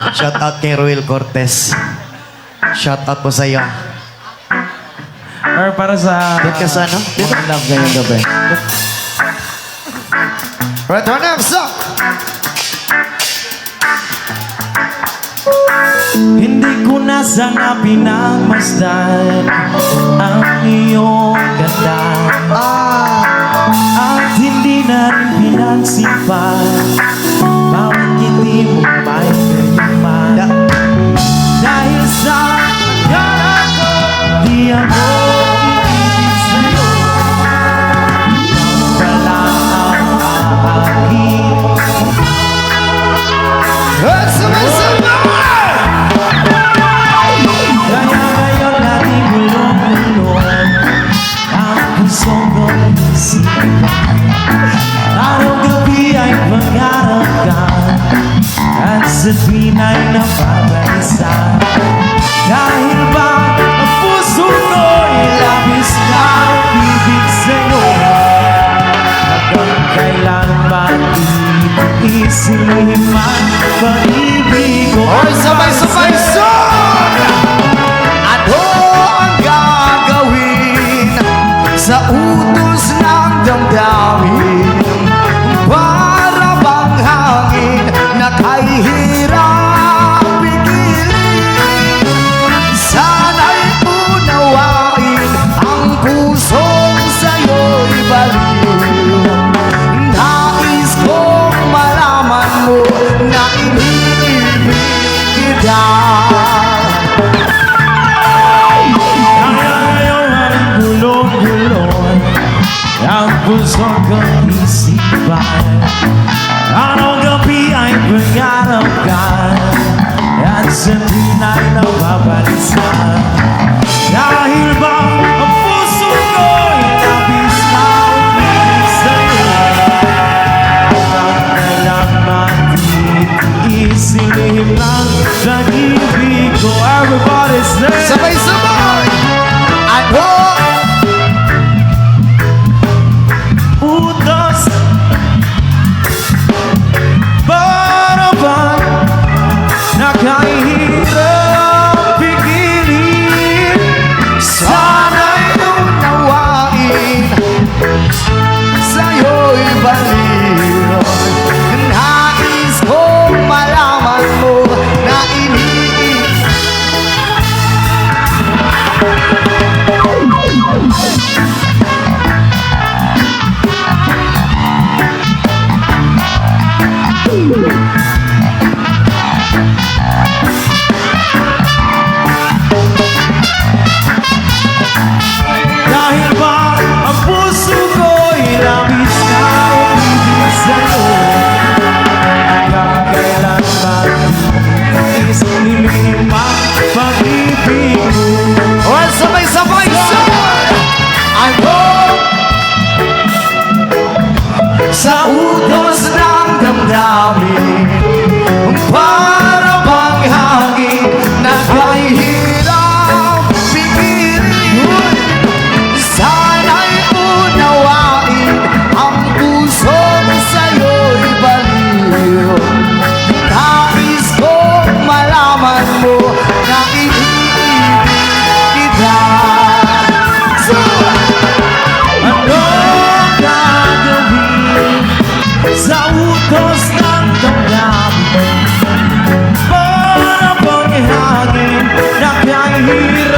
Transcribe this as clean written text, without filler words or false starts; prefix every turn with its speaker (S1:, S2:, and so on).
S1: Shout out kay Roel Cortez. Shout out po sa iyo.
S2: Or para sa...
S1: Dito ka sa ano? Dito.
S2: Mga love ngayong gabi.
S1: Right, our next song.
S2: Hindi ko na sana pinagmasdan ang iyong ganda. At hindi na rin pinagsipan bawat ngiti mo may gayuman. Dahil sa pagkala ko, di ako ibig sa'yo. Wala ang aking kaya ngayon natin gulong-gulong ang pusong kong isipan. Araw gabi ay pangarap ka at sa tuwin ay napabalisa. Dahil ba ang puso ko'y labis na ibig sa'yo. Hanggang kailan matiisin man pag-ibig ko.
S1: Oy, sabay-sabay song! Ano ang gagawin sa utos ng damdamin? Para bang hangin na kahirap pigilin? Sana'y unawain ang pusong sa'yo'y baliw. Nais kong malaman mo na iniibig kita.
S2: Kaya ngayon ay gulong-gulong ang pusong kong isipan. Araw gabi ay pangarap ka at sa tuwin ay napapalisan. Dahil ba ang puso ko'y labis na umibig sa'yo. Hanggang kailan matiisin lang pag-ibig ko. Everybody say
S1: Sabay-sabay! Ano?
S2: utos para bang nakahirap pigilin.
S1: Sana'y unawain sa'yo'y baliw. Nais kong malaman mo na iniibig.
S2: Dahil ba ang puso ko'y labis na umibig sa'yo. Hanggang kailan matiis nilim ang pag-ibig mo.
S1: O, sabay-sabay song! Ano? Sa utos ng damdamin, para bang hangin na kahirap pigilin. Sana'y unawain ang pusong sa'yo'y baliw. Nais kong malaman mo na iniibig kita.
S2: Ano gagawin sa utos ng damdamin? Para bang hangin na kahirap